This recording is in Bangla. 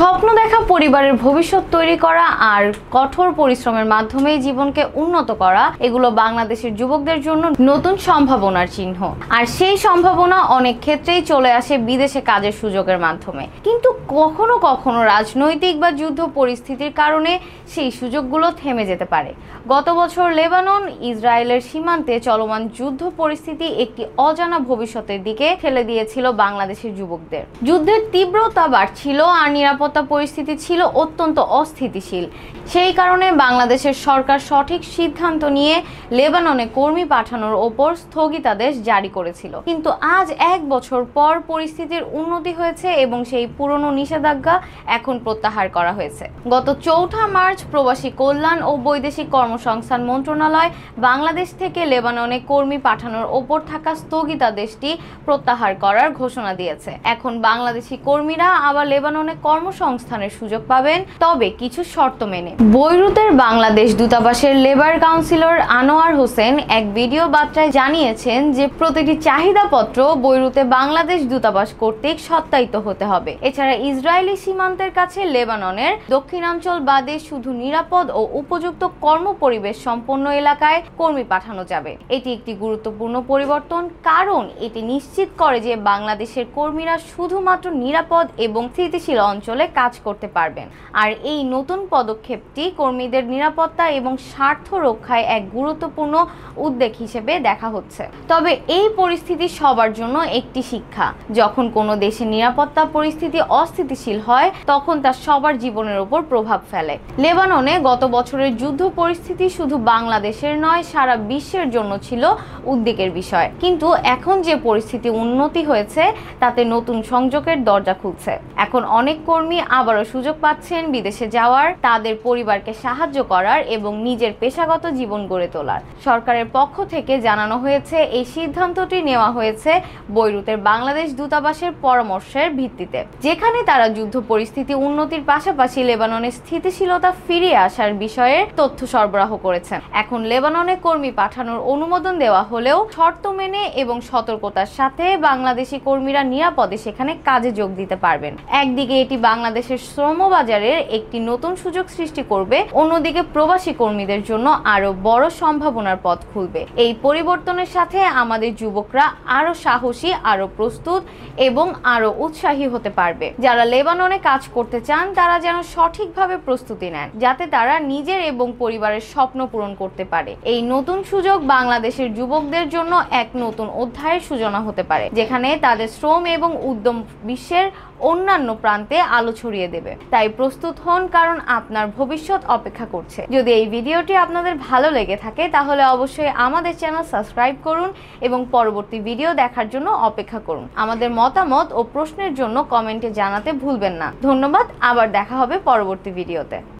স্বপ্ন দেখা পরিবারের ভবিষ্যৎ তৈরি করা আর কঠোর পরিশ্রমের মাধ্যমে জীবনকে উন্নত করা এগুলো বাংলাদেশের যুবকদের জন্য নতুন সম্ভাবনার চিহ্ন। আর সেই সম্ভাবনা অনেক ক্ষেত্রেই চলে আসে বিদেশে কাজের সুযোগের মাধ্যমে, কিন্তু কখনো কখনো রাজনৈতিক বা যুদ্ধ পরিস্থিতির কারণে সেই সুযোগগুলো থেমে যেতে পারে। গত বছর লেবানন ইসরায়েলের সীমান্তে চলমান যুদ্ধ পরিস্থিতি একটি অজানা ভবিষ্যতের দিকে ঠেলে দিয়েছিল বাংলাদেশের যুবকদের। যুদ্ধের তীব্রতা বাড়ছিল আর নিরাপত্তা পরিস্থিতি ছিল অত্যন্ত অস্থিতিশীল। সেই কারণে বাংলাদেশের সরকার সঠিক সিদ্ধান্ত নিয়ে লেবাননে কর্মী পাঠানোর ওপর স্থগিতাদেশ জারি করেছিল। কিন্তু আজ 1 বছর পর পরিস্থিতির উন্নতি হয়েছে এবং সেই পুরনো নিষেধাজ্ঞা এখন প্রত্যাহার করা হয়েছে। গত 4 মার্চ প্রবাসী কল্যাণ ও বৈদেশিক কর্মসংস্থান মন্ত্রণালয় বাংলাদেশ থেকে লেবাননে কর্মী পাঠানোর ওপর থাকা স্থগিতাদেশটি প্রত্যাহার করার ঘোষণা দিয়েছে। এখন বাংলাদেশি কর্মীরা আবার লেবাননে কর্মসংস্থানের সুযোগ পাবেন, তবে কিছু শর্ত মেনে। বৈরুতের বাংলাদেশ দূতাবাসের লেবার কাউন্সিলর আনোয়ার হোসেন এক ভিডিও বার্তায় জানিয়েছেন যে প্রতিটি চাহিদাপত্র বৈরুতে বাংলাদেশ দূতাবাস কর্তৃক সত্যায়িত হতে হবে। এছাড়া ইসরায়েলি সীমান্তের কাছে লেবাননের দক্ষিণাঞ্চল বাদে শুধু নিরাপদ ও উপযুক্ত কর্মপরিবেশ সম্পন্ন এলাকায় কর্মী পাঠানো যাবে। এটি একটি গুরুত্বপূর্ণ পরিবর্তন, কারণ এটি নিশ্চিত করে যে বাংলাদেশের কর্মীরা শুধুমাত্র নিরাপদ এবং স্থিতিশীল অঞ্চলে কাজ করতে পারবেন। আর এই নতুন পদক্ষেপটি কর্মীদের নিরাপত্তা এবং স্বার্থ রক্ষায় এক গুরুত্বপূর্ণ উদ্যোগ হিসেবে দেখা হচ্ছে। তবে এই পরিস্থিতি সবার জন্য একটি শিক্ষা। যখন কোনো দেশের নিরাপত্তা পরিস্থিতি অস্থিতিশীল হয় তখন তা সবার জীবনের উপর প্রভাব ফেলে। লেবাননে গত বছরের যুদ্ধ পরিস্থিতি শুধু বাংলাদেশের নয়, সারা বিশ্বের জন্য ছিল উদ্বেগের বিষয়। কিন্তু এখন যে পরিস্থিতি উন্নতি হয়েছে তাতে নতুন সংযোগের দরজা খুলছে। এখন অনেক কর্মী আবারও সুযোগ পাচ্ছেন বিদেশে যাওয়ার, তাদের পরিবারকে সাহায্য করার এবং নিজের পেশাগত জীবন গড়ে তোলার। সরকারের পক্ষ থেকে জানানো হয়েছে এই সিদ্ধান্তটি নেওয়া হয়েছে বৈরুতের বাংলাদেশ দূতাবাসের পরামর্শের ভিত্তিতে, যেখানে তারা যুদ্ধ পরিস্থিতি উন্নতির পাশাপাশি লেবাননের স্থিতিশীলতা ফিরিয়ে আসার বিষয়ে তথ্য সরবরাহ করেছেন। এখন লেবাননে কর্মী পাঠানোর অনুমোদন দেওয়া হলেও শর্ত মেনে এবং সতর্কতার সাথে বাংলাদেশি কর্মীরা নিরাপদে সেখানে কাজে যোগ দিতে পারবেন। একদিকে এটি বাংলাদেশের শ্রমবাজারের একটি নতুন সুযোগ সৃষ্টি করবে, অন্যদিকে প্রবাসী কর্মীদের জন্য আরো বড় সম্ভাবনার পথ খুলবে। এই পরিবর্তনের সাথে আমাদের যুবকরা আরো সাহসী, আরো প্রস্তুত এবং আরো উৎসাহী হতে পারবে। যারা লেবাননে কাজ করতে চান তারা যেন সঠিকভাবে প্রস্তুতি নেন, যাতে তারা নিজের এবং পরিবারের স্বপ্ন পূরণ করতে পারে। এই নতুন সুযোগ বাংলাদেশের যুবকদের জন্য এক নতুন অধ্যায়ের সূচনা হতে পারে, যেখানে তাদের শ্রম এবং উদ্যম বিশ্বের অন্যান্য প্রান্তে আলো ছড়িয়ে দেবে। তাই প্রস্তুত হন, কারণ আপনার ভবিষ্যৎ অপেক্ষা করছে। যদি এই ভিডিওটি আপনাদের ভালো লেগে থাকে তাহলে অবশ্যই আমাদের চ্যানেল সাবস্ক্রাইব করুন এবং পরবর্তী ভিডিও দেখার জন্য অপেক্ষা করুন। আমাদের মতামত ও প্রশ্নের জন্য কমেন্টে জানাতে ভুলবেন না। ধন্যবাদ, আবার দেখা হবে পরবর্তী ভিডিওতে।